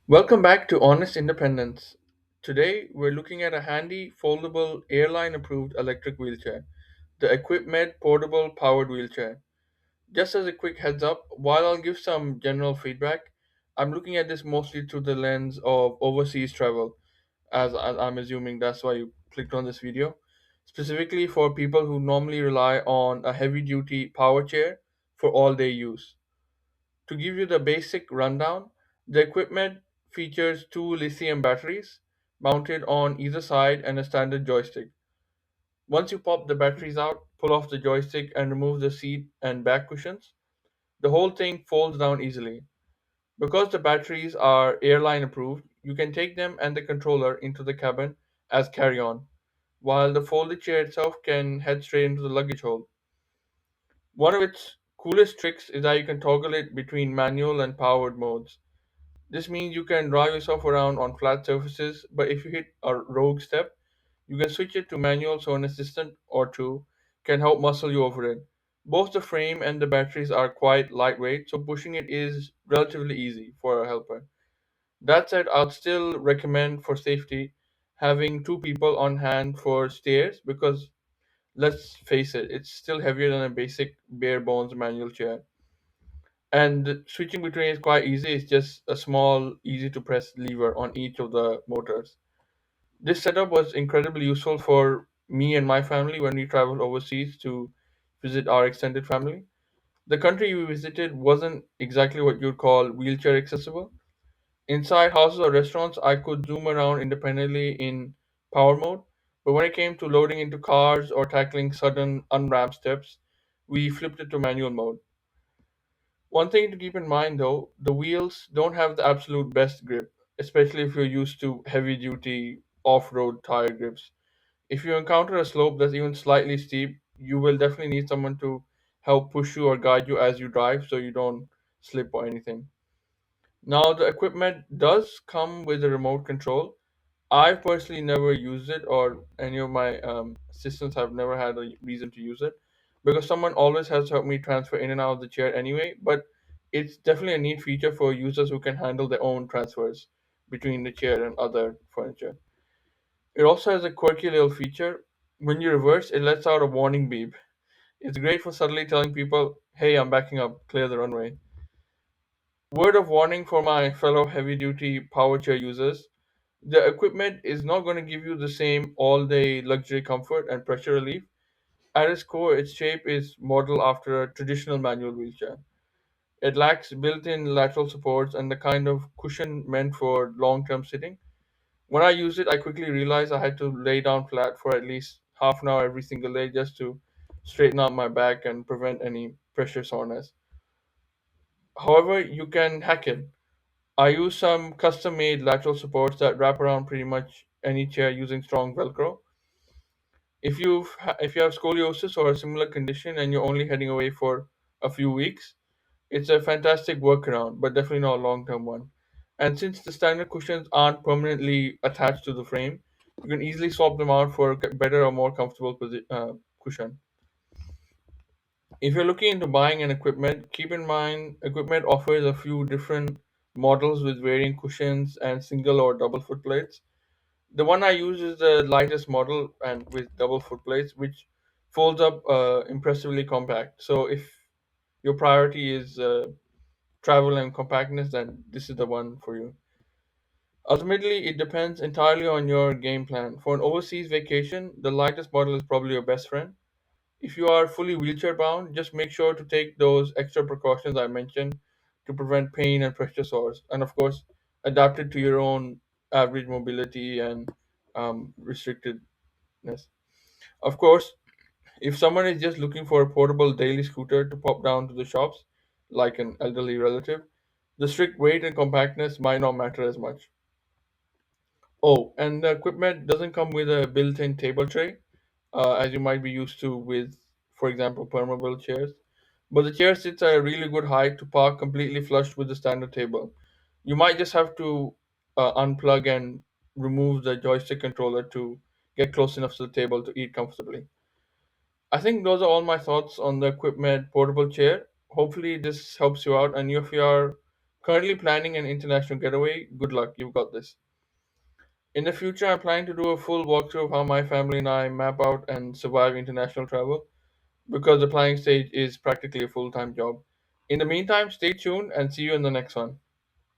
Welcome back to Honest Independence. Today we're looking at a handy, foldable, airline approved electric wheelchair, the EquipMed portable powered wheelchair. Just as a quick heads up, while I'll give some general feedback, I'm looking at this mostly through the lens of overseas travel, as I'm assuming that's why you clicked on this video. Specifically for people who normally rely on a heavy duty power chair for all day use. To give you the basic rundown, the equipment features two lithium batteries mounted on either side and a standard joystick. Once you pop the batteries out, pull off the joystick and remove the seat and back cushions, the whole thing folds down easily. Because the batteries are airline approved, you can take them and the controller into the cabin as carry on, while the folded chair itself can head straight into the luggage hold. One of its coolest tricks is that you can toggle it between manual and powered modes. This means you can drive yourself around on flat surfaces, but if you hit a rogue step, you can switch it to manual so an assistant or two can help muscle you over it. Both the frame and the batteries are quite lightweight, so pushing it is relatively easy for a helper. That said, I'd still recommend for safety having two people on hand for stairs because let's face it, it's still heavier than a basic bare bones manual chair. And switching between is quite easy. It's just a small, easy to press lever on each of the motors. This setup was incredibly useful for me and my family when we traveled overseas to visit our extended family. The country we visited wasn't exactly what you'd call wheelchair accessible. Inside houses or restaurants, I could zoom around independently in power mode, but when it came to loading into cars or tackling sudden unramped steps, we flipped it to manual mode. One thing to keep in mind though, the wheels don't have the absolute best grip, especially if you're used to heavy duty off road tire grips. If you encounter a slope that's even slightly steep, you will definitely need someone to help push you or guide you as you drive so you don't slip or anything. Now, the equipment does come with a remote control. I've personally never used it, or any of my assistants have never had a reason to use it because someone always has helped me transfer in and out of the chair anyway. But it's definitely a neat feature for users who can handle their own transfers between the chair and other furniture. It also has a quirky little feature. When you reverse, it lets out a warning beep. It's great for suddenly telling people, hey, I'm backing up, clear the runway. Word of warning for my fellow heavy duty power chair users, the equipment is not going to give you the same all day luxury comfort and pressure relief. At its core, its shape is modeled after a traditional manual wheelchair. It lacks built in lateral supports and the kind of cushion meant for long term sitting. When I used it, I quickly realized I had to lay down flat for at least half an hour every single day just to straighten out my back and prevent any pressure soreness. However, you can hack it. I use some custom made lateral supports that wrap around pretty much any chair using strong Velcro. If you have scoliosis or a similar condition and you're only heading away for a few weeks, it's a fantastic workaround, but definitely not a long-term one. And since the standard cushions aren't permanently attached to the frame, you can easily swap them out for a better or more comfortable cushion. If you're looking into buying an equipment, keep in mind equipment offers a few different models with varying cushions and single or double foot plates. The one I use is the lightest model and with double foot plates, which folds up impressively compact. So if your priority is travel and compactness, then this is the one for you. Ultimately, it depends entirely on your game plan. For an overseas vacation, the lightest model is probably your best friend. If you are fully wheelchair bound, just make sure to take those extra precautions I mentioned to prevent pain and pressure sores. And of course, adapt it to your own average mobility and restrictedness. Of course, if someone is just looking for a portable daily scooter to pop down to the shops, like an elderly relative, the strict weight and compactness might not matter as much. Oh, and the equipment doesn't come with a built-in table tray, as you might be used to with, for example, permeable chairs. But the chair sits at a really good height to park completely flush with the standard table. You might just have to unplug and remove the joystick controller to get close enough to the table to eat comfortably. I think those are all my thoughts on the equipment portable chair. Hopefully, this helps you out. And if you are Currently planning an international getaway. Good luck, you've got this. In the future, I'm planning to do a full walkthrough of how my family and I map out and survive international travel because the planning stage is practically a full time job. In the meantime, stay tuned and see you in the next one.